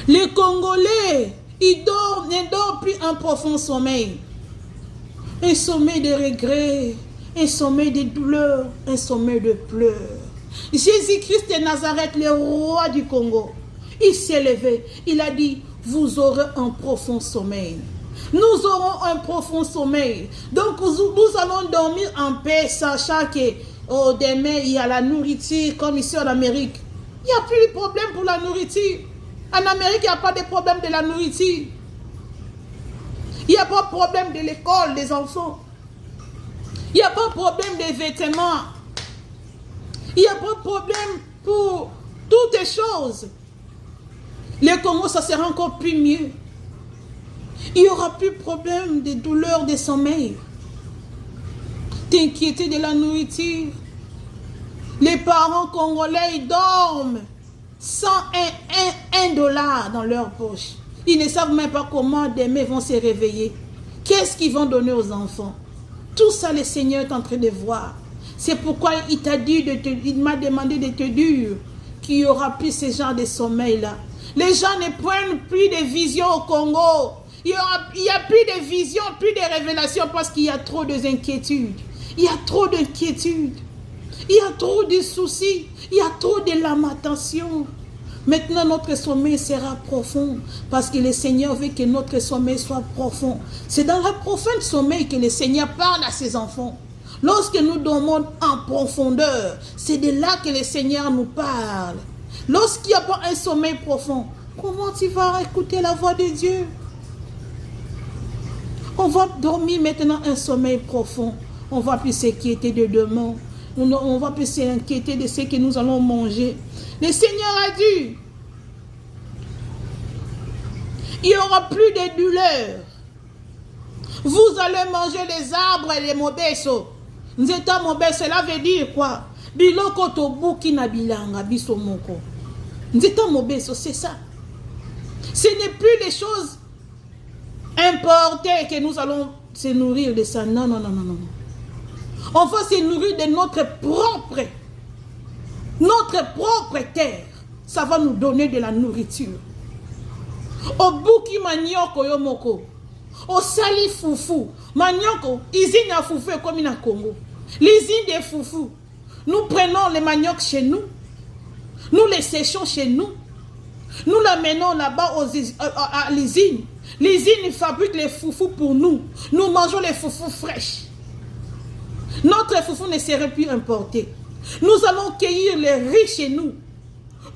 Les Congolais, ils ne dorment plus un profond sommeil. Un sommeil de regret, un sommeil de douleur, un sommeil de pleurs. Jésus-Christ de Nazareth, le roi du Congo, il s'est levé, il a dit, vous aurez un profond sommeil. Nous aurons un profond sommeil. Donc nous allons dormir en paix, sachant que demain il y a la nourriture, comme ici en Amérique. Il n'y a plus de problème pour la nourriture. En Amérique, il n'y a pas de problème de la nourriture. Il n'y a pas de problème de l'école des enfants. Il n'y a pas de problème des vêtements. Il n'y a pas de problème pour toutes les choses. Le Congo, ça sera encore plus mieux. Il n'y aura plus de problème de douleur de sommeil. T'inquiéter de la nourriture. Les parents congolais, ils dorment sans un dollar dans leur poche. Ils ne savent même pas comment demain vont se réveiller. Qu'est-ce qu'ils vont donner aux enfants? Tout ça, le Seigneur est en train de voir. C'est pourquoi il t'a dit, il m'a demandé de te dire qu'il n'y aura plus ce genre de sommeil-là. Les gens ne prennent plus de vision au Congo. Il n'y a plus de vision, plus de révélation parce qu'il y a trop d'inquiétudes. Il y a trop d'inquiétudes. Il y a trop de soucis. Il y a trop de lamentations. Maintenant, notre sommeil sera profond parce que le Seigneur veut que notre sommeil soit profond. C'est dans la profonde sommeil que le Seigneur parle à ses enfants. Lorsque nous dormons en profondeur, c'est de là que le Seigneur nous parle. Lorsqu'il n'y a pas un sommeil profond, comment tu vas écouter la voix de Dieu? On va dormir maintenant un sommeil profond. On ne va plus s'inquiéter de demain. On ne va plus s'inquiéter de ce que nous allons manger. Le Seigneur a dit, il n'y aura plus de douleur. Vous allez manger les arbres et les mobeso. Nzeta mobeso, cela veut dire quoi? Biloko to buki na bilanga biso moko. Nzeta mobeso, c'est ça. Ce n'est plus les choses importées que nous allons se nourrir de ça. Non, non, non, non, non. On va se nourrir de notre propre terre. Ça va nous donner de la nourriture. Au buki manioko yomoko. Au sali foufou. Manioko, usine à foufou comme in Congo. L'usine des foufous. Nous prenons les manioc chez nous. Nous les séchons chez nous. Nous l'amenons là-bas à l'usine. L'usine fabrique les foufous pour nous. Nous mangeons les foufous fraîches. Notre foufou ne serait plus importé. Nous allons cueillir les riz chez nous.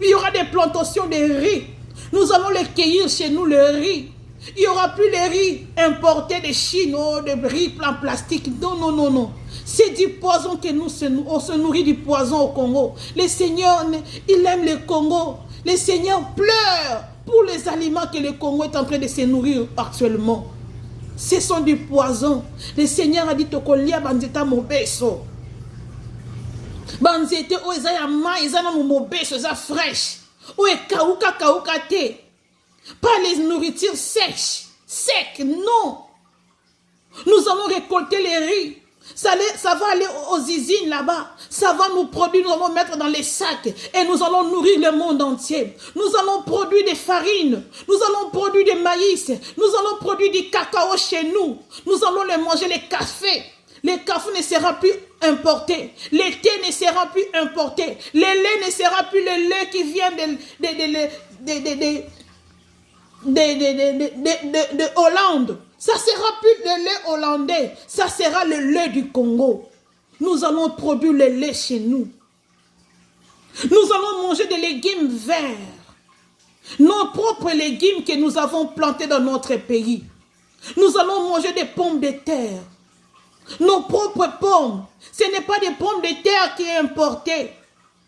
Il y aura des plantations de riz. Nous allons les cueillir chez nous, le riz. Il n'y aura plus les riz importés de Chine, de riz en plastique. Non, non, non, non. C'est du poison que on se nourrit du poison au Congo. Le Seigneur, il aime le Congo. Le Seigneur pleure pour les aliments que le Congo est en train de se nourrir actuellement. Ce sont du poison. Le Seigneur a dit tokolia banzeta mobeso. Banzete o eza ya ma eza na mobeso eza fraîche. O e kauka te. Pas les nourritures sèches, secs, non. Nous allons récolter les riz. Ça va aller aux usines là-bas. Ça va nous produire, nous allons mettre dans les sacs et nous allons nourrir le monde entier. Nous allons produire des farines. Nous allons produire des maïs. Nous allons produire du cacao chez nous. Nous allons les manger, les cafés. Le café ne sera plus importé. Le thé ne sera plus importé. Le lait ne sera plus le lait qui vient de Hollande. Ça sera plus le lait hollandais. Ça sera le lait du Congo. Nous allons produire le lait chez nous. Nous allons manger des légumes verts. Nos propres légumes que nous avons plantés dans notre pays. Nous allons manger des pommes de terre. Nos propres pommes. Ce n'est pas des pommes de terre qui est importée.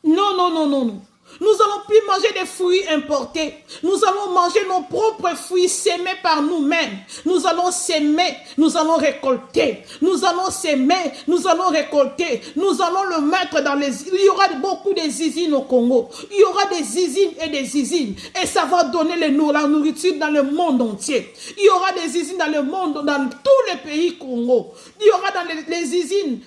Non, non, non, non, non. Nous allons plus manger des fruits importés. Nous allons manger nos propres fruits sémés par nous-mêmes. Nous allons s'aimer, nous allons récolter. Nous allons s'aimer, nous allons récolter. Nous allons le mettre dans les... Il y aura beaucoup de usines au Congo. Il y aura des usines et des usines. Et ça va donner la nourriture dans le monde entier. Il y aura des usines dans le monde, dans tous les pays Congo. Il y aura dans les usines...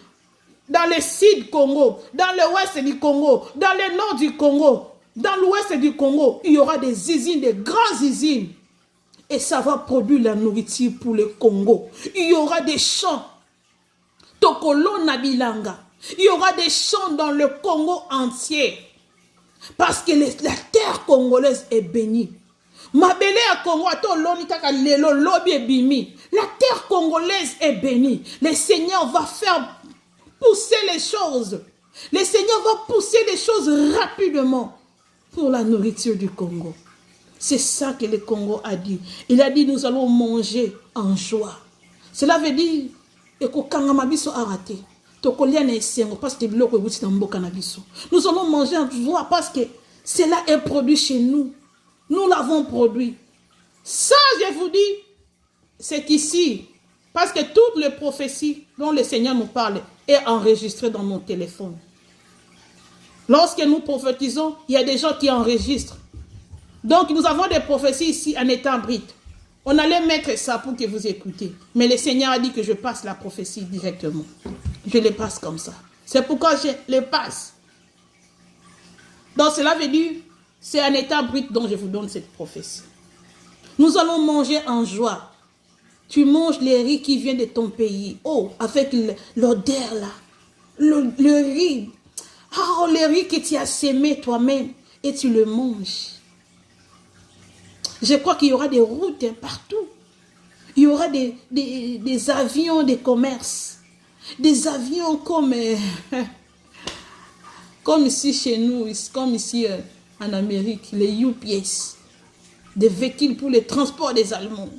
Dans le sud Congo, dans l'ouest du Congo, dans le nord du Congo. Dans l'ouest du Congo, il y aura des usines, des grandes usines. Et ça va produire la nourriture pour le Congo. Il y aura des champs. Tokolo Nabilanga. Il y aura des champs dans le Congo entier. Parce que la terre congolaise est bénie. La terre congolaise est bénie. Le Seigneur va faire pousser les choses. Le Seigneur va pousser les choses rapidement pour la nourriture du Congo. C'est ça que le Congo a dit. Il a dit, nous allons manger en joie. Cela veut dire, nous allons manger en joie parce que cela est produit chez nous. Nous l'avons produit. Ça, je vous dis, c'est ici. Parce que toutes les prophéties dont le Seigneur nous parle est enregistrée dans mon téléphone. Lorsque nous prophétisons, il y a des gens qui enregistrent. Donc, nous avons des prophéties ici en étant brite. On allait mettre ça pour que vous écoutez. Mais le Seigneur a dit que je passe la prophétie directement. Je les passe comme ça. C'est pourquoi je les passe. Donc, cela veut dire, c'est en état brut dont je vous donne cette prophétie. Nous allons manger en joie. Tu manges les riz qui viennent de ton pays. Oh, avec l'odeur là. Le riz. Oh, le riz que tu as sémé toi-même. Et tu le manges. Je crois qu'il y aura des routes partout. Il y aura des avions de commerce. Des avions comme ici chez nous, comme ici en Amérique, les UPS. Des véhicules pour le transport des Allemands.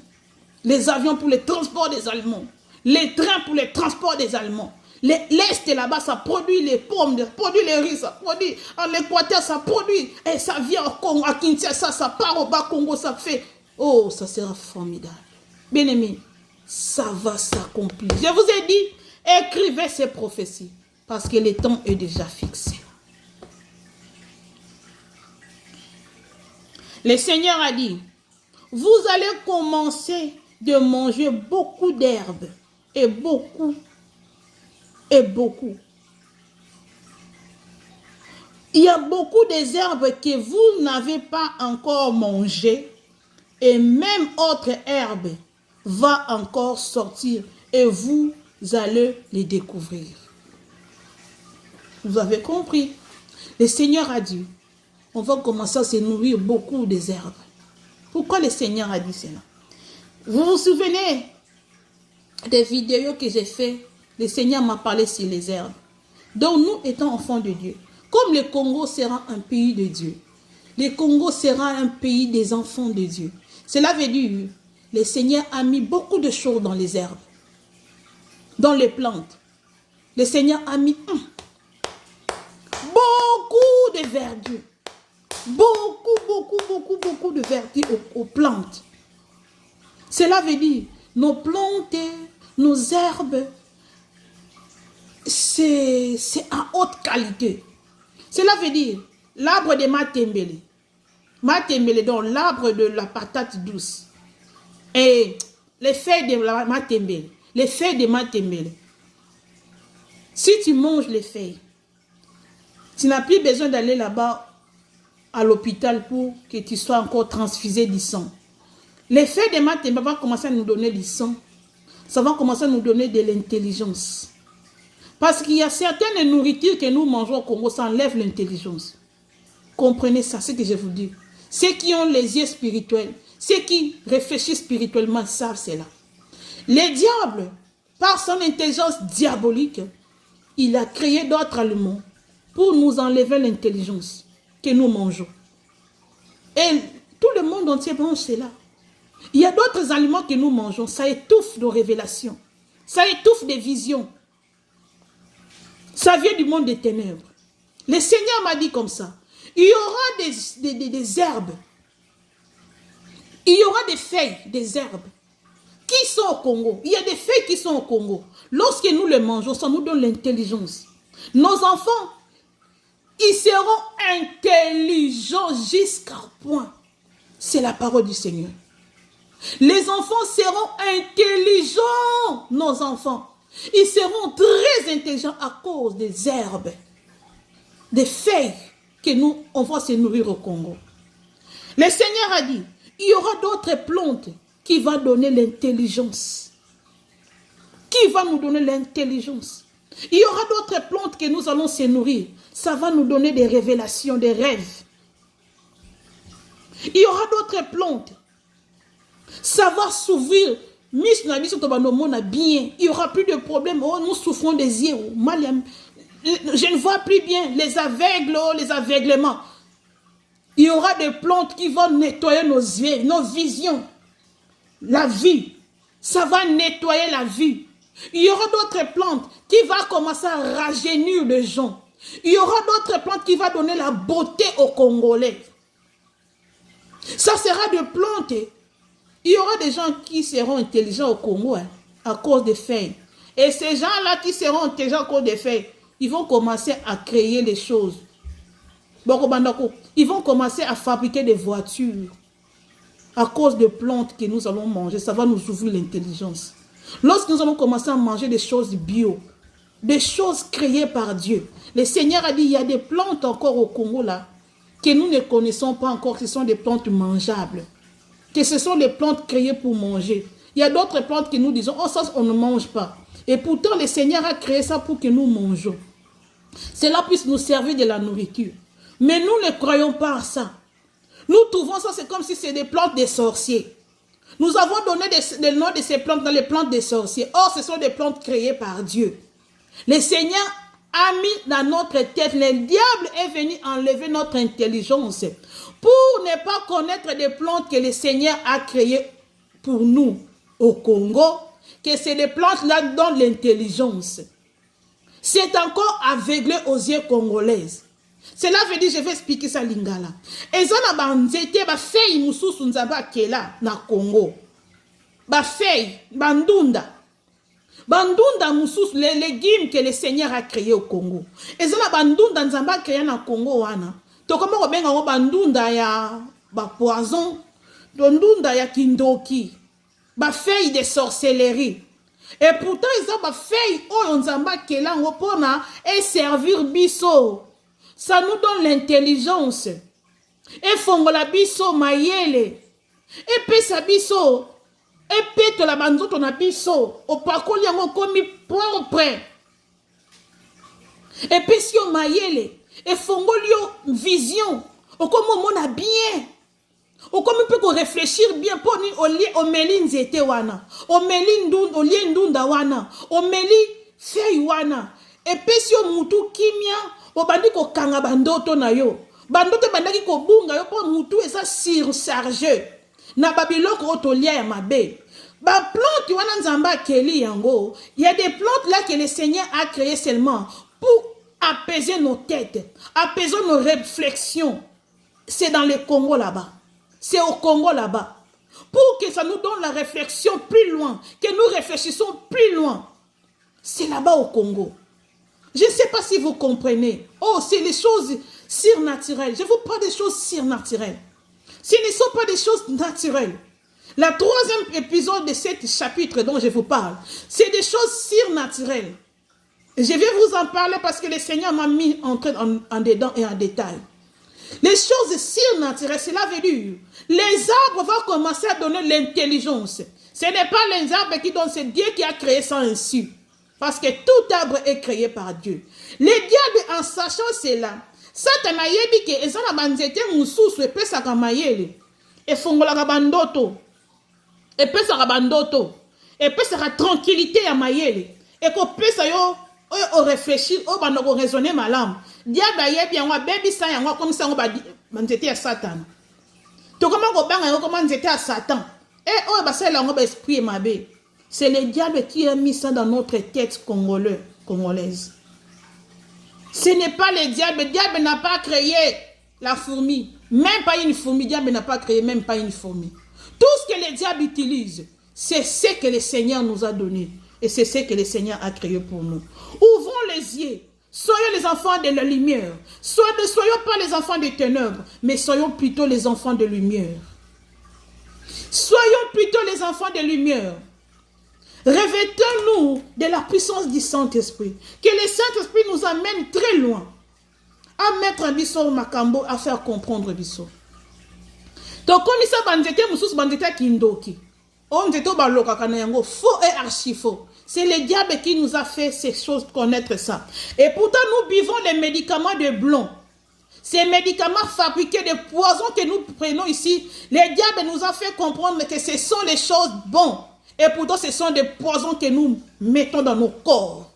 Les avions pour le transport des Allemands. Les trains pour le transport des Allemands. L'Est là-bas, ça produit les pommes, ça produit les riz, ça produit en l'Équateur, ça produit. Et ça vient au Congo, à Kinshasa, ça part au Bas-Congo, ça fait. Oh, ça sera formidable. Bien aimé, ça va s'accomplir. Je vous ai dit, écrivez ces prophéties. Parce que le temps est déjà fixé. Le Seigneur a dit, vous allez commencer de manger beaucoup d'herbes et beaucoup. Il y a beaucoup des herbes que vous n'avez pas encore mangées et même autre herbe va encore sortir et vous allez les découvrir. Vous avez compris? Le Seigneur a dit, on va commencer à se nourrir beaucoup des herbes. Pourquoi le Seigneur a dit cela? Vous vous souvenez des vidéos que j'ai faites? Le Seigneur m'a parlé sur les herbes. Donc nous étant enfants de Dieu, comme le Congo sera un pays de Dieu, le Congo sera un pays des enfants de Dieu. Cela veut dire, le Seigneur a mis beaucoup de choses dans les herbes, dans les plantes. Le Seigneur a mis beaucoup de verdure. Beaucoup de verdure aux plantes. Cela veut dire, nos plantes, nos herbes, c'est en haute qualité. Cela veut dire, l'arbre de Matembele, donc l'arbre de la patate douce, et les feuilles de la Matembele, les feuilles de Matembele. Si tu manges les feuilles, tu n'as plus besoin d'aller là-bas à l'hôpital pour que tu sois encore transfusé du sang. Les feuilles de Matembele vont commencer à nous donner du sang. Ça va commencer à nous donner de l'intelligence. Parce qu'il y a certaines nourritures que nous mangeons au Congo, ça enlève l'intelligence. Comprenez ça, c'est ce que je vous dis. Ceux qui ont les yeux spirituels, ceux qui réfléchissent spirituellement savent cela. Le diable, par son intelligence diabolique, il a créé d'autres aliments pour nous enlever l'intelligence que nous mangeons. Et tout le monde entier mange cela. Il y a d'autres aliments que nous mangeons, ça étouffe nos révélations, ça étouffe des visions. Ça vient du monde des ténèbres. Le Seigneur m'a dit comme ça. Il y aura des herbes. Il y aura des feuilles, des herbes qui sont au Congo. Il y a des feuilles qui sont au Congo. Lorsque nous les mangeons, ça nous donne l'intelligence. Nos enfants, ils seront intelligents jusqu'à point. C'est la parole du Seigneur. Les enfants seront intelligents, nos enfants. Ils seront très intelligents à cause des herbes, des feuilles que nous, on va se nourrir au Congo. Le Seigneur a dit, il y aura d'autres plantes qui vont donner l'intelligence. Qui va nous donner l'intelligence? Il y aura d'autres plantes que nous allons se nourrir. Ça va nous donner des révélations, des rêves. Il y aura d'autres plantes. Ça va s'ouvrir. Il n'y aura plus de problème. Oh, nous souffrons des yeux. Je ne vois plus bien les aveugles, les aveuglements. Il y aura des plantes qui vont nettoyer nos yeux, nos visions. La vie. Ça va nettoyer la vie. Il y aura d'autres plantes qui vont commencer à rajeunir les gens. Il y aura d'autres plantes qui vont donner la beauté aux Congolais. Ça sera des plantes. Il y aura des gens qui seront intelligents au Congo à cause des feuilles. Et ces gens-là qui seront intelligents à cause des feuilles, ils vont commencer à créer les choses. Ils vont commencer à fabriquer des voitures à cause des plantes que nous allons manger. Ça va nous ouvrir l'intelligence. Lorsque nous allons commencer à manger des choses bio, des choses créées par Dieu, le Seigneur a dit, il y a des plantes encore au Congo là, que nous ne connaissons pas encore, ce sont des plantes mangeables. Que ce sont des plantes créées pour manger. Il y a d'autres plantes que nous disons, oh ça on ne mange pas. Et pourtant le Seigneur a créé ça pour que nous mangeons. Cela puisse nous servir de la nourriture. Mais nous ne croyons pas à ça. Nous trouvons ça, c'est comme si c'est des plantes des sorciers. Nous avons donné le nom de ces plantes dans les plantes des sorciers. Or, ce sont des plantes créées par Dieu. Le Seigneur a mis dans notre tête, le diable est venu enlever notre intelligence pour ne pas connaître des plantes que le Seigneur a créées pour nous au Congo, que c'est des plantes là dans l'intelligence. C'est encore aveuglé aux yeux congolaises. Cela veut dire, je vais expliquer ça lingala. Et ça na banzete ba fei mususu nzaba kela na Congo. Ba fei, bandunda. Bandunda mususu, les légumes que le Seigneur a créés au Congo. Et ça na bandunda nzamba créé na Congo wana. To comment ko benga ngo bandunda ya ba poison, bandunda ya kindoki. Ba fei de sorcellerie. Et pourtant ils ont ba fei o nzamba kela ngo pona et servir biso. Ça nous donne l'intelligence. Et fongola biso mayele. Et pesa biso. Et pete la banzoto na biso. Au pakoli yango komi propre. Et pesio mayele. Et fongolio vision. Au comme on a bien. Au comme on peut réfléchir bien. Pour ni au meli nzete wana. Au meli ndunda wana. Au meli fei wana. Et pesio mutu kimia. Obandi ko kanga bandoto na yo. Bandoto bandaki ko bunga yo po mutu esa surchargé. Na babiloko otolia ya mabe. Ba plante wana nzamba keli yango. Il y a des plantes là que le Seigneur a créées seulement pour apaiser nos têtes, apaiser nos réflexions. C'est dans le Congo là-bas. C'est au Congo là-bas. Pour que ça nous donne la réflexion plus loin, que nous réfléchissons plus loin. C'est là-bas au Congo. Je ne sais pas si vous comprenez. Oh, c'est les choses surnaturelles. Je vous parle des choses surnaturelles. Ce ne sont pas des choses naturelles. La troisième épisode de ce chapitre dont je vous parle, c'est des choses surnaturelles. Je vais vous en parler parce que le Seigneur m'a mis en dedans et en détail. Les choses surnaturelles, cela veut dire, les arbres vont commencer à donner l'intelligence. Ce n'est pas les arbres qui donnent, c'est Dieu qui a créé ça ainsi. Parce que tout arbre est créé par Dieu. Les diables, en sachant cela, Satan a yebi que ezana banzete mususu epesaka mayele. Efongolaka bandoto. Epesaka bandoto. Epesaka tranquillité ya mayele. Et ko pesa yo o réfléchir, o bando ko raisonner malamu. Diable yebi yango baby sa yango comme ça ngo banzete ya Satan. To comment ko banga yango comme nzete ya Satan. Et o basela yango ba esprit mabe. C'est le diable qui a mis ça dans notre tête congolaise. Ce n'est pas le diable. Le diable n'a pas créé la fourmi. Même pas une fourmi. Le diable n'a pas créé même pas une fourmi. Tout ce que le diable utilise, c'est ce que le Seigneur nous a donné. Et c'est ce que le Seigneur a créé pour nous. Ouvrons les yeux. Soyons les enfants de la lumière. Ne soyons pas les enfants des ténèbres, mais soyons plutôt les enfants de lumière. Soyons plutôt les enfants de lumière. Revêtons-nous de la puissance du Saint-Esprit. Que le Saint-Esprit nous amène très loin. à mettre un biso makambo, à faire comprendre biso. Donc, comme ça, bandete, moussous, bandete, kindoki. On dit tout baloka kanayango, faux et archi faux. C'est le diable qui nous a fait ces choses, connaître ça. Et pourtant, nous buvons les médicaments de blond. Ces médicaments fabriqués de poisons que nous prenons ici, le diable nous a fait comprendre que ce sont les choses bonnes. Et pourtant, ce sont des poisons que nous mettons dans nos corps.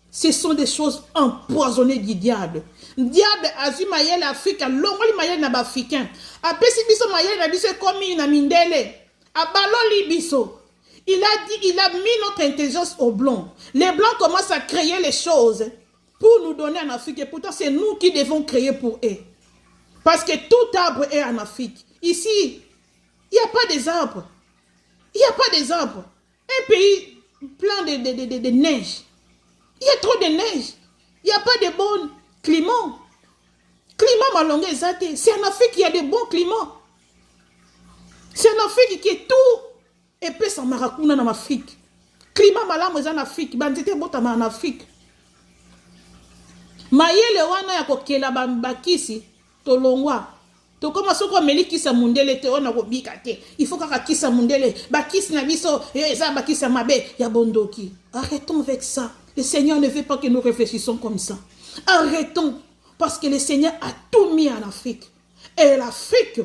Ce sont des choses empoisonnées du diable. Le diable a vu Mayel Afrique, l'ongoli Mayel n'a pas africain. Après, si biso Mayel n'a biso comme une amindele. Abaloli biso. Il a mis notre intelligence au blanc. Les blancs commencent à créer les choses pour nous donner en Afrique. Et pourtant, c'est nous qui devons créer pour eux. Parce que tout arbre est en Afrique. Ici, il n'y a pas des arbres. Il n'y a pas des arbres. Un pays plein de neige. Il y a trop de neige. Il n'y a pas de bon climat. Climat malongé, c'est en Afrique qu'il y a de bons climats. C'est en Afrique qui est tout épais sans maracouna en Afrique. Climat malam en Afrique. Bandité botama en Afrique. Mayele wana ya kokela bakisi tolongwa. To koma soko meli kisa mundele te ona ko bikate. Il faut kaka kisa mundele bakisi na biso eza bakisa mabe ya bondoki. Arrêtons avec ça. Le Seigneur ne veut pas que nous réfléchissions comme ça. Arrêtons parce que le Seigneur a tout mis en Afrique. Et l'Afrique,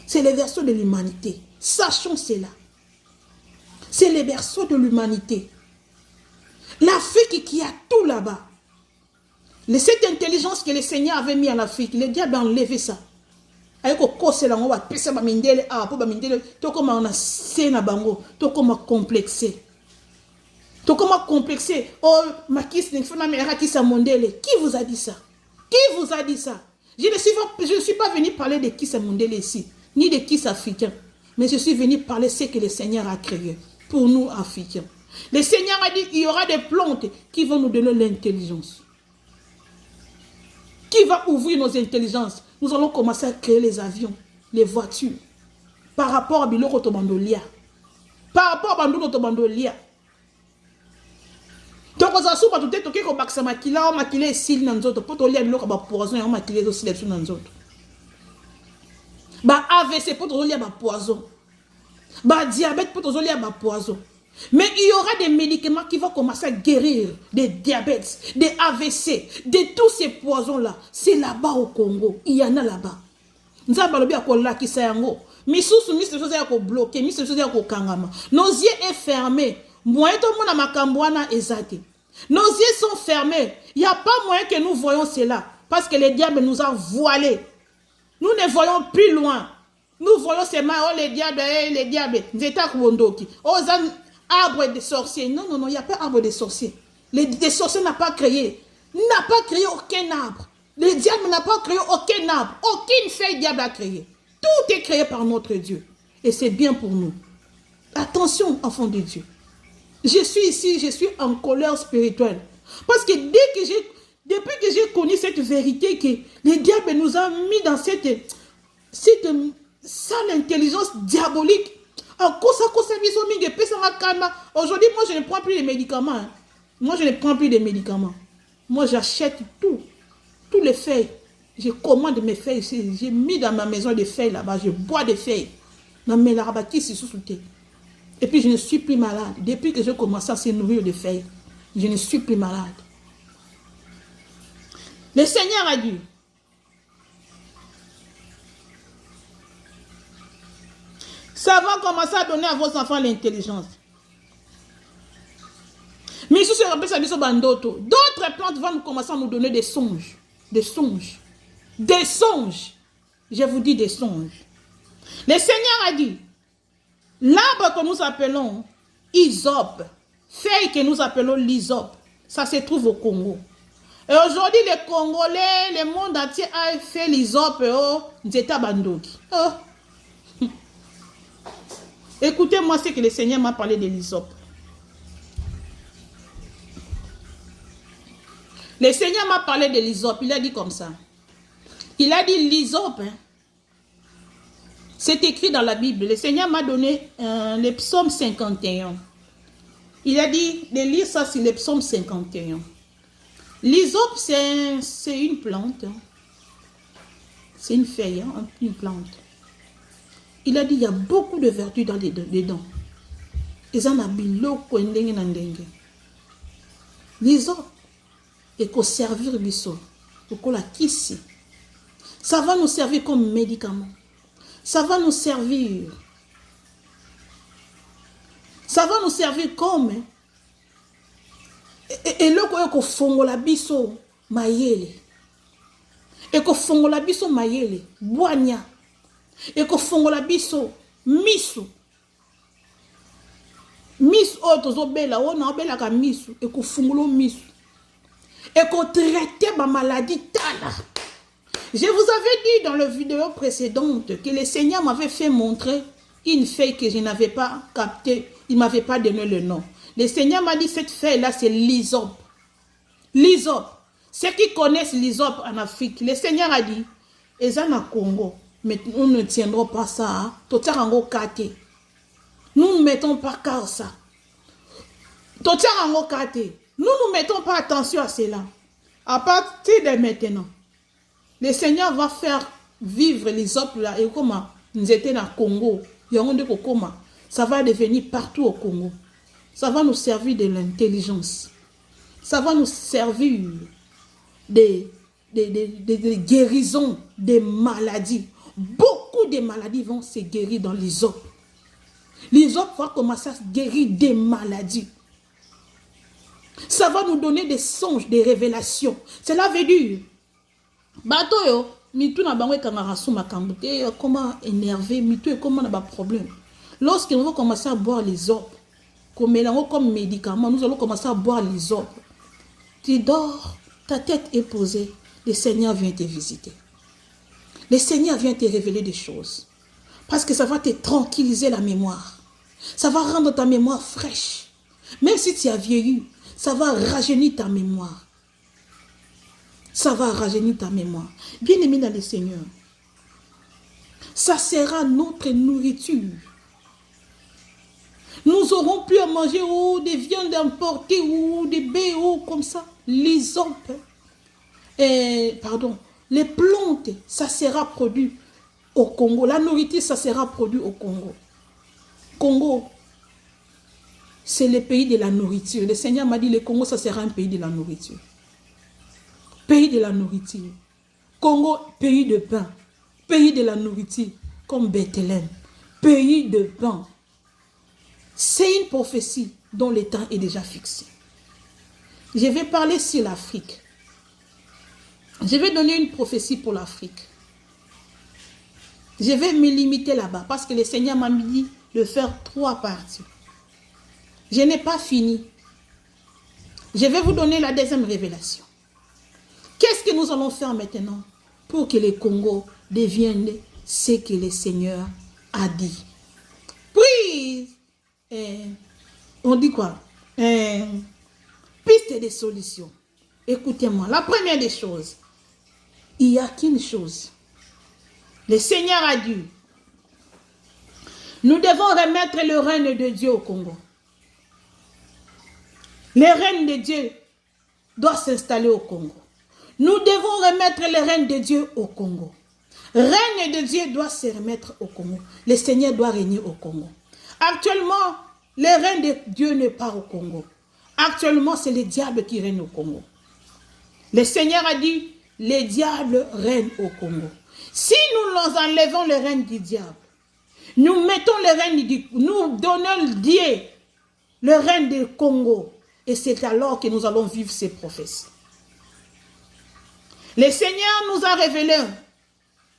c'est le berceau de l'humanité. Sachons cela. C'est le berceau de l'humanité. L'Afrique qui a tout là-bas. Cette intelligence que le Seigneur avait mis en Afrique, le diable a enlevé ça. Avec le corps, on va pisser ma mindele, pour ma mindele, tout comme on a séna bango, tout comme on a complexé. Tout comme on a complexé. Oh, ma kiss, qui vous a dit ça? Qui vous a dit ça? Je ne suis pas venu parler de Kiss Mundele ici, ni de Kiss africain, mais je suis venu parler de ce que le Seigneur a créé pour nous Africains. Le Seigneur a dit qu'il y aura des plantes qui vont nous donner l'intelligence. Qui va ouvrir nos intelligences? Nous allons commencer à créer les avions, les voitures, par rapport à Biloko Tobandolia. Par rapport à Biloko Tobandolia. Donc, on a souvent tout été toqué comme ça, makila, on makila et s'il n'a pas pour tolia biloko ba poison, on makila aussi les sous dans autres. Ba AVC pour tolia ba poison. Ba diabète pour tolia ba poison. Mais il y aura des médicaments qui vont commencer à guérir des diabètes, des AVC, de tous ces poisons-là. C'est là-bas au Congo. Il y en a là-bas. Nous avons bien qu'on l'a qui s'est en haut. Mais sous ce chose est bloqué, mais ce chose est kangama. Nos yeux sont fermés. Moi, tout le monde a ma cambouana exaté. Nos yeux sont fermés. Il n'y a pas moyen que nous voyons cela. Parce que le diable nous a voilés. Nous ne voyons plus loin. Nous voyons seulement les diables. Nous sommes arbre de sorciers. Non, non, non, il n'y a pas arbre de sorciers. Les sorciers n'ont pas créé. N'a pas créé aucun arbre. Le diable n'a pas créé aucun arbre. Aucune feuille diable a créé. Tout est créé par notre Dieu. Et c'est bien pour nous. Attention, enfants de Dieu. Je suis ici, je suis en colère spirituelle. Parce que depuis que j'ai connu cette vérité que le diable nous a mis dans cette sale intelligence diabolique, aujourd'hui, moi, je ne prends plus de médicaments. Hein. Moi, je ne prends plus de médicaments. Moi, j'achète tout. Tous les feuilles. Je commande mes feuilles. J'ai mis dans ma maison des feuilles là-bas. Je bois des feuilles. Dans mes larabakis, c'est sous-souté. Et puis, je ne suis plus malade. Depuis que j'ai commencé à se nourrir de feuilles, je ne suis plus malade. Le Seigneur a dit, ça va commencer à donner à vos enfants l'intelligence. Mais si d'autres plantes vont commencer à nous donner des songes. Des songes. Des songes. Je vous dis des songes. Le Seigneur a dit, l'arbre que nous appelons Isope, feuille que nous appelons l'Isope, ça se trouve au Congo. Et aujourd'hui, les Congolais, le monde entier a fait l'Isope au Nzeta Bandoki. Oh. Écoutez-moi ce que le Seigneur m'a parlé de l'Isope. Le Seigneur m'a parlé de l'Isope. Il a dit comme ça. Il a dit l'Isope. Hein, c'est écrit dans la Bible. Le Seigneur m'a donné le psaume 51. Il a dit de lire ça sur le psaume 51. L'hysope, c'est une plante. C'est une feuille, hein, une plante. Il a dit, il y a beaucoup de vertus dans les dents. Ils en ont biloko ndenge na ndenge. L'hysope, et qu'on servir biso, qu'on la kisi. Ça va nous servir comme médicament. Ça va nous servir. Ça va nous servir comme. Et le ko fongola biso mayele. Et ko fongola biso mayele, boanya. Et ko fongola biso misu. Misu otozo bela, on a bela ka misu et ko fongola misu. Et ko traiter ma maladie tala. Je vous avais dit dans la vidéo précédente que le Seigneur m'avait fait montrer une feuille que je n'avais pas captée. Il ne m'avait pas donné le nom. Le Seigneur m'a dit, cette feuille-là, c'est l'hysope. L'hysope. Ceux qui connaissent l'hysope en Afrique, le Seigneur a dit, ils en ont Congo, mais nous ne tiendrons pas ça. Nous ne mettons pas car ça. Nous ne mettons pas attention à cela. À partir de maintenant, le Seigneur va faire vivre l'hysope là. Et comment nous étions dans le Congo, ça va devenir partout au Congo. Ça va nous servir de l'intelligence. Ça va nous servir de guérison des maladies. Beaucoup de maladies vont se guérir dans l'hysope. L'hysope va commencer à se guérir des maladies. Ça va nous donner des songes, des révélations. Cela veut dire, batoyo, mitou na bangwe kangarasu makamboute, comment énerver, mitou comment on a des problèmes. Lorsque nous allons commencer à boire l'hysope, comme médicament, nous allons commencer à boire l'hysope. Tu dors, ta tête est posée, le Seigneur vient te visiter. Le Seigneur vient te révéler des choses. Parce que ça va te tranquilliser la mémoire. Ça va rendre ta mémoire fraîche. Même si tu as vieilli, ça va rajeunir ta mémoire. Ça va rajeunir ta mémoire. Bien-aimé dans le Seigneur, ça sera notre nourriture. Nous n'aurons plus à manger des viandes importées ou des baies comme ça. L'hysope, les plantes, ça sera produit au Congo. La nourriture, ça sera produit au Congo. Congo, c'est le pays de la nourriture. Le Seigneur m'a dit, le Congo, ça sera un pays de la nourriture. Pays de la nourriture. Congo, pays de pain. Pays de la nourriture, comme Bethléem. Pays de pain. C'est une prophétie dont le temps est déjà fixé. Je vais parler sur l'Afrique. Je vais donner une prophétie pour l'Afrique. Je vais me limiter là-bas parce que le Seigneur m'a dit de faire 3 parties. Je n'ai pas fini. Je vais vous donner la deuxième révélation. Qu'est-ce que nous allons faire maintenant pour que le Congo devienne ce que le Seigneur a dit? Puis, on dit quoi? Piste de solutions. Écoutez-moi. La première des choses, il n'y a qu'une chose. Le Seigneur a dit, nous devons remettre le règne de Dieu au Congo. Le règne de Dieu doit s'installer au Congo. Nous devons remettre le règne de Dieu au Congo. Le règne de Dieu doit se remettre au Congo. Le Seigneur doit régner au Congo. Actuellement, le règne de Dieu n'est pas au Congo. Actuellement, c'est le diable qui règne au Congo. Le Seigneur a dit, le diable règne au Congo. Si nous enlevons le règne du diable, nous mettons le règne du... Nous donnons Dieu, le règne du Congo. Et c'est alors que nous allons vivre ces prophéties. Le Seigneur nous a révélé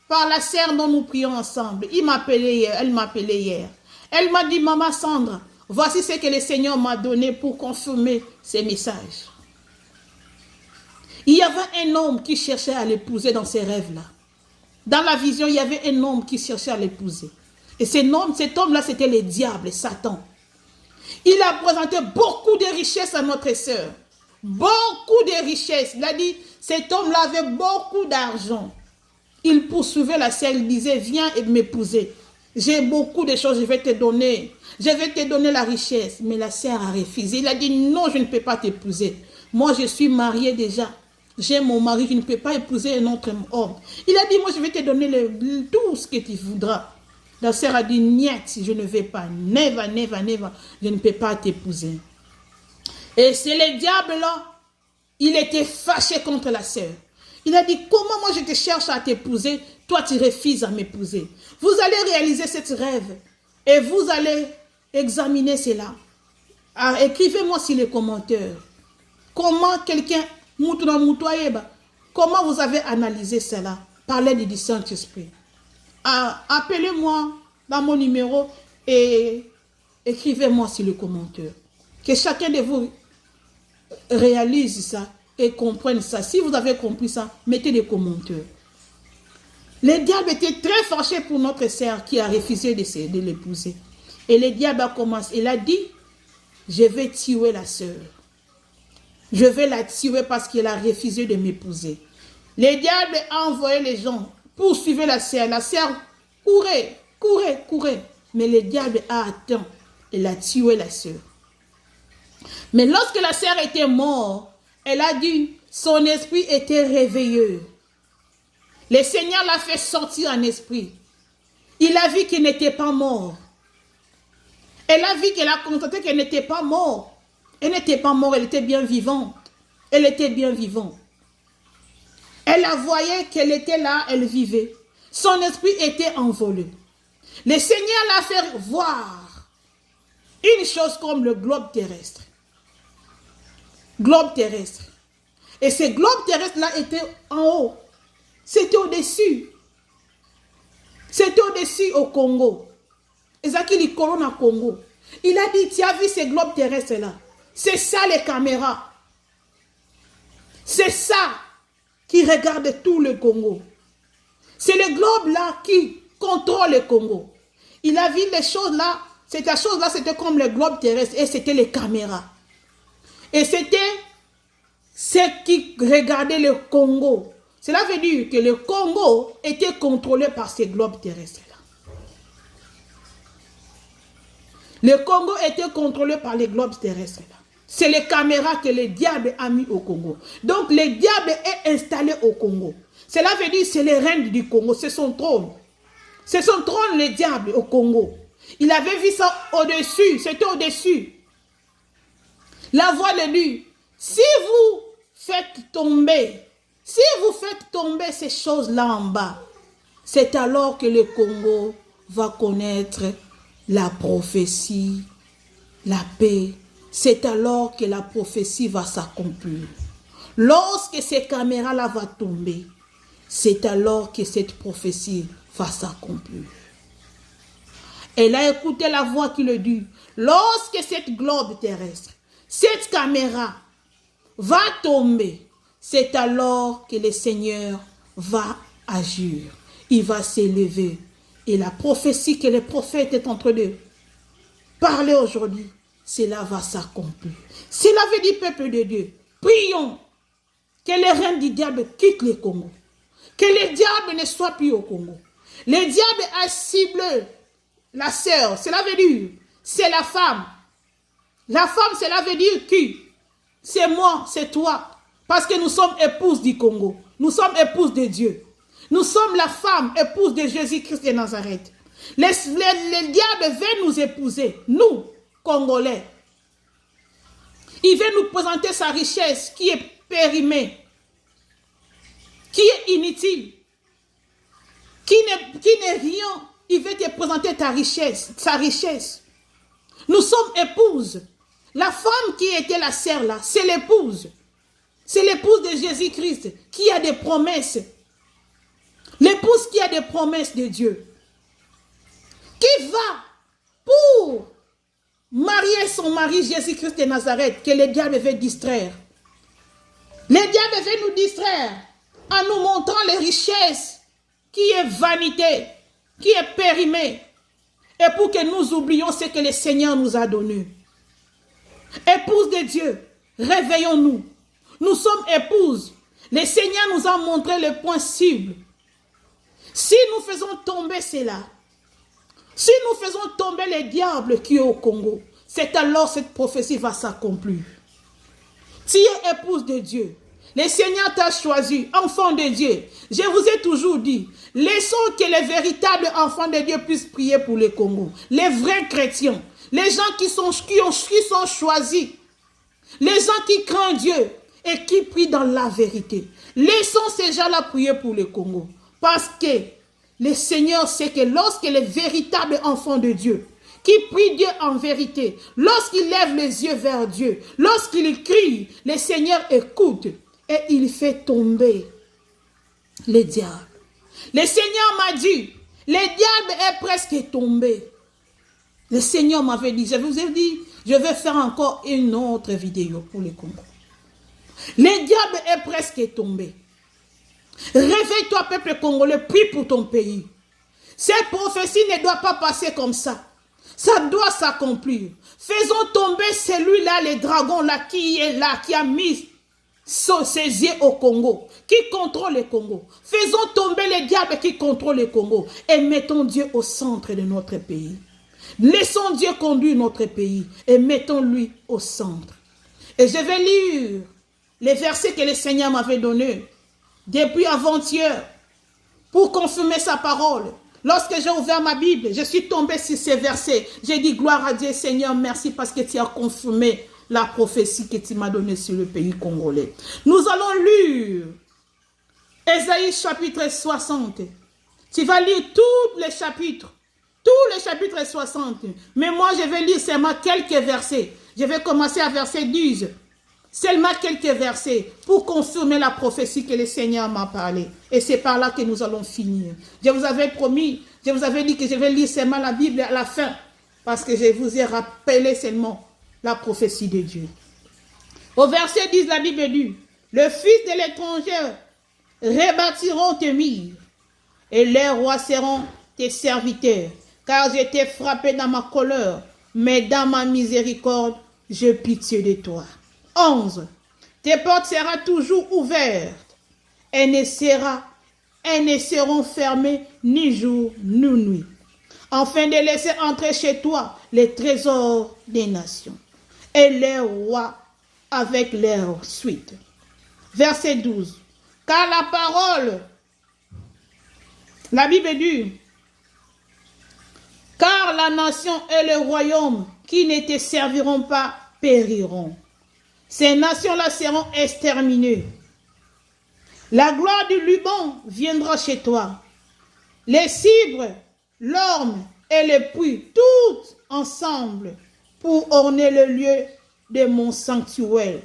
par la sœur dont nous prions ensemble. Il m'a appelé hier, elle m'a appelé hier. Elle m'a dit, Maman Sandra, voici ce que le Seigneur m'a donné pour confirmer ces messages. Il y avait un homme qui cherchait à l'épouser dans ses rêves-là. Dans la vision, il y avait un homme qui cherchait à l'épouser. Et cet homme-là, c'était le diable, Satan. Il a présenté beaucoup de richesses à notre sœur. Beaucoup de richesses. Il a dit, cet homme-là avait beaucoup d'argent. Il poursuivait la sœur, il disait, viens et m'épouser. J'ai beaucoup de choses, je vais te donner. Je vais te donner la richesse. Mais la sœur a refusé. Il a dit, non, je ne peux pas t'épouser. moi je suis mariée déjà. J'ai mon mari qui ne peut pas épouser un autre homme. Il a dit, moi je vais te donner tout ce que tu voudras. La sœur a dit, niet, je ne vais pas. Never, never, never. Je ne peux pas t'épouser. Et c'est le diable là. Il était fâché contre la sœur. Il a dit, comment moi je te cherche à t'épouser, toi tu refuses à m'épouser. Vous allez réaliser cette rêve et vous allez examiner cela. Ah, écrivez-moi sur les commentaires. Comment quelqu'un, comment vous avez analysé cela? Parlez du Saint-Esprit. Ah, appelez-moi dans mon numéro et écrivez-moi sur les commentaires. Que chacun de vous réalise ça et comprenne ça. Si vous avez compris ça, mettez des commentaires. Le diable était très fâché pour notre sœur qui a refusé de l'épouser. Et le diable a commencé. Il a dit, je vais tuer la sœur. Je vais la tuer parce qu'elle a refusé de m'épouser. Le diable a envoyé les gens pour suivre la sœur. La sœur courait, courait, courait. Mais le diable a atteint. Il a tué la sœur. Mais lorsque la sœur était morte, elle a dit, son esprit était réveillé. Le Seigneur l'a fait sortir en esprit. Il a vu qu'il n'était pas mort. Elle a vu qu'elle a constaté qu'elle n'était pas morte. Elle n'était pas morte, elle était bien vivante. Elle était bien vivante. Elle la voyait qu'elle était là, elle vivait. Son esprit était envolé. Le Seigneur l'a fait voir une chose comme le globe terrestre. Globe terrestre. Et ce globe terrestre-là était en haut. C'était au-dessus. C'était au-dessus au Congo. Ezaki li Corona Congo. Il a dit, tu as vu ces globes terrestres-là? C'est ça les caméras. C'est ça qui regarde tout le Congo. C'est le globe-là qui contrôle le Congo. Il a vu les choses-là. Cette chose-là, c'était comme le globe terrestre et c'était les caméras. Et c'était ce qui regardait le Congo. Cela veut dire que le Congo était contrôlé par ces globes terrestres-là. Le Congo était contrôlé par les globes terrestres-là. C'est les caméras que le diable a mis au Congo. Donc le diable est installé au Congo. Cela veut dire que c'est le règne du Congo, c'est son trône. C'est son trône, le diable, au Congo. Il avait vu ça au-dessus, c'était au-dessus. La voix le dit, si vous faites tomber ces choses-là en bas, c'est alors que le Congo va connaître la prophétie, la paix. C'est alors que la prophétie va s'accomplir. Lorsque ces caméras-là vont tomber, c'est alors que cette prophétie va s'accomplir. Elle a écouté la voix qui le dit. Lorsque cette globe terrestre, cette caméra va tomber, c'est alors que le Seigneur va agir. Il va s'élever. Et la prophétie que le prophète est en train de parler aujourd'hui, cela va s'accomplir. Cela veut dire, peuple de Dieu, prions que le règne du diable quitte le Congo. Que le diable ne soit plus au Congo. Le diable a ciblé la sœur. Cela veut dire, c'est la femme. La femme, cela veut dire qui? C'est moi, c'est toi. Parce que nous sommes épouses du Congo. Nous sommes épouses de Dieu. Nous sommes la femme, épouse de Jésus-Christ de Nazareth. Le diable veut nous épouser, nous, Congolais. Il veut nous présenter sa richesse qui est périmée, qui est inutile, qui n'est rien. Il veut te présenter ta richesse, sa richesse. Nous sommes épouses. La femme qui était la sœur là, c'est l'épouse. C'est l'épouse de Jésus-Christ qui a des promesses. L'épouse qui a des promesses de Dieu. Qui va pour marier son mari Jésus-Christ de Nazareth que le diable veut distraire. Le diable veut nous distraire en nous montrant les richesses qui est vanité, qui est périmée. Et pour que nous oublions ce que le Seigneur nous a donné. Épouses de Dieu, réveillons-nous. Nous sommes épouses. Le Seigneur nous a montré le point cible. Si nous faisons tomber cela, si nous faisons tomber les diables qui est au Congo, c'est alors cette prophétie va s'accomplir. Tu es épouse de Dieu. Le Seigneur t'a choisi, enfant de Dieu. Je vous ai toujours dit, laissons que les véritables enfants de Dieu puissent prier pour le Congo. Les vrais chrétiens, les gens qui sont choisis, les gens qui craignent Dieu et qui prient dans la vérité. Laissons ces gens-là prier pour le Congo. Parce que le Seigneur sait que lorsque les véritables enfants de Dieu, qui prient Dieu en vérité, lorsqu'ils lèvent les yeux vers Dieu, lorsqu'ils crient, le Seigneur écoute et il fait tomber les diables. Le Seigneur m'a dit, le diable est presque tombé. Le Seigneur m'avait dit, je vous ai dit, je vais faire encore une autre vidéo pour le Congo. Le diable est presque tombé. Réveille-toi, peuple congolais, prie pour ton pays. Cette prophétie ne doit pas passer comme ça. Ça doit s'accomplir. Faisons tomber celui-là, le dragon-là, qui est là, qui a mis ses yeux au Congo, qui contrôle le Congo. Faisons tomber les diables qui contrôlent le Congo et mettons Dieu au centre de notre pays. Laissons Dieu conduire notre pays et mettons-lui au centre. Et je vais lire les versets que le Seigneur m'avait donnés depuis avant-hier pour confirmer sa parole. Lorsque j'ai ouvert ma Bible, je suis tombé sur ces versets. J'ai dit gloire à Dieu, Seigneur, merci parce que tu as confirmé la prophétie que tu m'as donnée sur le pays congolais. Nous allons lire Ésaïe chapitre 60. Tu vas lire tous les chapitres 60. Mais moi, je vais lire seulement quelques versets. Je vais commencer à verset 10. Seulement quelques versets pour confirmer la prophétie que le Seigneur m'a parlé. Et c'est par là que nous allons finir. Je vous avais promis, je vous avais dit que je vais lire seulement la Bible à la fin. Parce que je vous ai rappelé seulement la prophétie de Dieu. Au verset 10, la Bible dit, le fils de l'étranger rebâtiront tes murs, et les rois seront tes serviteurs. Car je t'ai frappé dans ma colère, mais dans ma miséricorde, j'ai pitié de toi. 11. Tes portes seront toujours ouvertes, elles ne seront fermées ni jour ni nuit, afin de laisser entrer chez toi les trésors des nations et les rois avec leur suite. Verset 12. Car la parole, la Bible dit, car la nation et le royaume qui ne te serviront pas périront. Ces nations-là seront exterminées. La gloire du Liban viendra chez toi. Les cibres, l'orme et le puits, tous ensemble, pour orner le lieu de mon sanctuaire.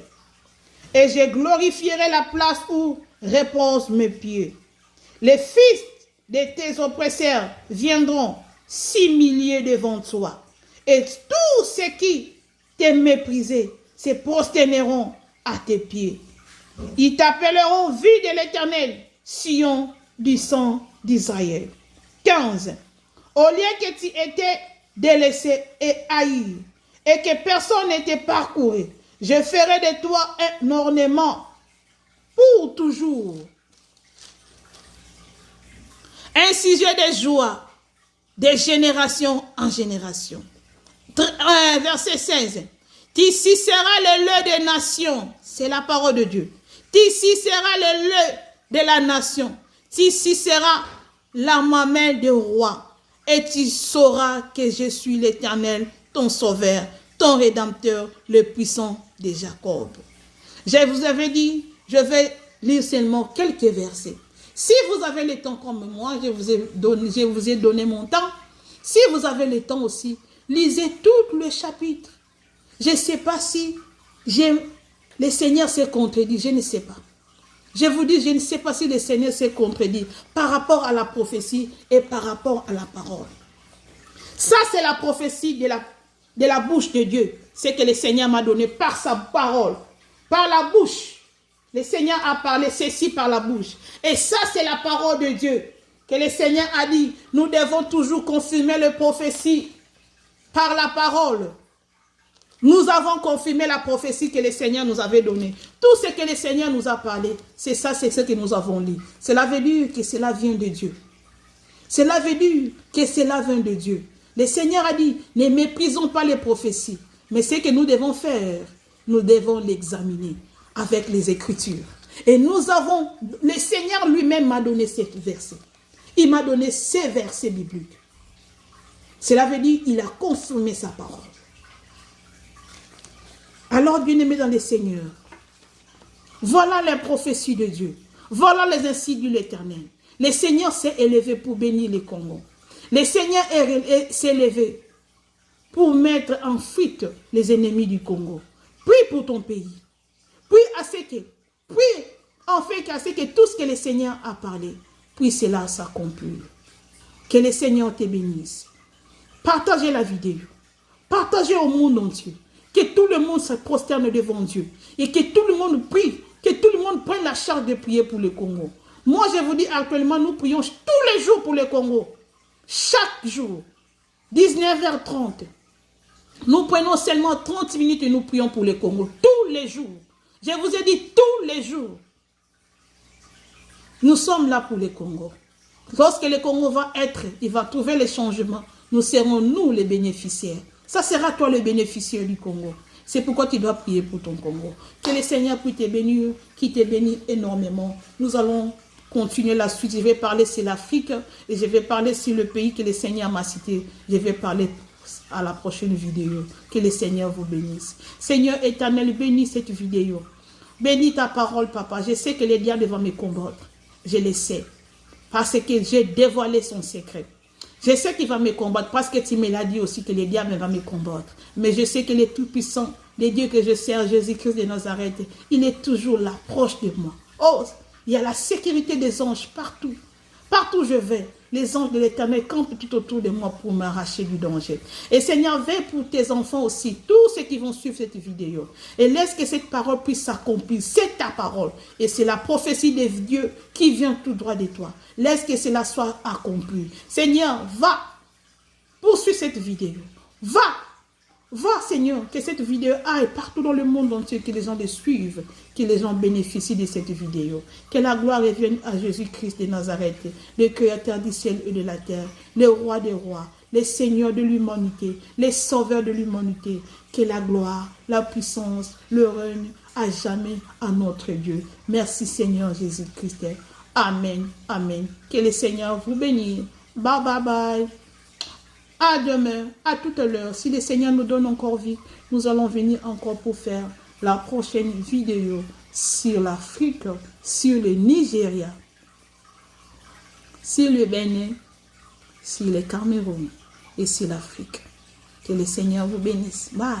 Et je glorifierai la place où reposent mes pieds. Les fils de tes oppresseurs viendront 6 milliers devant toi. Et tous ceux qui te méprisaient se prosterneront à tes pieds. Ils t'appelleront vie de l'Éternel, Sion du sang d'Israël. 15. Au lieu que tu étais délaissé et haï, et que personne ne te parcourait, je ferai de toi un ornement pour toujours. Un sujet de joie, de génération en génération. Verset 16. Tu seras le lieu des nations. C'est la parole de Dieu. Tu seras le lieu de la nation. Tu seras la mamelle du roi. Et tu sauras que je suis l'Éternel, ton sauveur, ton rédempteur, le puissant de Jacob. Je vous avais dit, je vais lire seulement quelques versets. Si vous avez le temps comme moi, je vous ai donné mon temps. Si vous avez le temps aussi, lisez tout le chapitre. Je ne sais pas si le Seigneur s'est contredit, je ne sais pas. Je vous dis, je ne sais pas si le Seigneur s'est contredit par rapport à la prophétie et par rapport à la parole. Ça, c'est la prophétie de la bouche de Dieu. C'est que le Seigneur m'a donné par sa parole, par la bouche. Le Seigneur a parlé ceci par la bouche. Et ça, c'est la parole de Dieu. Que le Seigneur a dit, nous devons toujours confirmer les prophéties par la parole. Nous avons confirmé la prophétie que le Seigneur nous avait donnée. Tout ce que le Seigneur nous a parlé, c'est ça, c'est ce que nous avons lu. Cela veut dire que cela vient de Dieu. Cela veut dire que cela vient de Dieu. Le Seigneur a dit, ne méprisons pas les prophéties. Mais ce que nous devons faire, nous devons l'examiner. avec les Écritures. Et le Seigneur lui-même m'a donné ces versets. Il m'a donné ces versets bibliques. Cela veut dire qu'il a confirmé sa parole. Alors, bien-aimés dans les Seigneurs, voilà les prophéties de Dieu. Voilà les insights de l'Éternel. Le Seigneur s'est élevé pour bénir le Congo. Le Seigneur s'est élevé pour mettre en fuite les ennemis du Congo. Prie pour ton pays. Prie à ce que tout ce que le Seigneur a parlé, puis cela s'accomplit. Que le Seigneur te bénisse. Partagez la vidéo. Partagez au monde entier. Que tout le monde se prosterne devant Dieu. Et que tout le monde prie. Que tout le monde prenne la charge de prier pour le Congo. Moi, je vous dis actuellement, nous prions tous les jours pour le Congo. Chaque jour. 19h30. Nous prenons seulement 30 minutes et nous prions pour le Congo. Tous les jours. Je vous ai dit tous les jours. Nous sommes là pour le Congo. Lorsque le Congo il va trouver les changements, nous serons nous les bénéficiaires. Ça sera toi le bénéficiaire du Congo. C'est pourquoi tu dois prier pour ton Congo. Que le Seigneur puisse te bénir, qui te bénit énormément. Nous allons continuer la suite. Je vais parler sur l'Afrique et je vais parler sur le pays que le Seigneur m'a cité. Je vais parler à la prochaine vidéo. Que le Seigneur vous bénisse. Seigneur éternel, bénis cette vidéo. Bénis ta parole, papa. Je sais que les diables vont me combattre. Je le sais. Parce que j'ai dévoilé son secret. Je sais qu'il va me combattre parce que tu me l'as dit aussi que les diables vont me combattre. Mais je sais que le Tout-Puissant, le Dieu que je sers, Jésus-Christ de Nazareth, il est toujours là, proche de moi. Oh, il y a la sécurité des anges partout. Partout où je vais, les anges de l'Éternel campent tout autour de moi pour m'arracher du danger. Et Seigneur, veille pour tes enfants aussi, tous ceux qui vont suivre cette vidéo. Et laisse que cette parole puisse s'accomplir. C'est ta parole. Et c'est la prophétie de Dieu qui vient tout droit de toi. Laisse que cela soit accompli. Seigneur, va. Poursuis cette vidéo. Va. Va, Seigneur, que cette vidéo aille partout dans le monde entier, que les gens les suivent, que les gens bénéficient de cette vidéo. Que la gloire revienne à Jésus-Christ de Nazareth, le Créateur du ciel et de la terre, le Roi des rois, le Seigneur de l'humanité, le Sauveur de l'humanité. Que la gloire, la puissance, le règne à jamais à notre Dieu. Merci Seigneur Jésus-Christ. Amen, amen. Que le Seigneur vous bénisse. Bye, bye, bye. À demain, à toute l'heure. Si le Seigneur nous donne encore vie, nous allons venir encore pour faire la prochaine vidéo sur l'Afrique, sur le Nigeria, sur le Bénin, sur le Cameroun et sur l'Afrique. Que le Seigneur vous bénisse. Bye.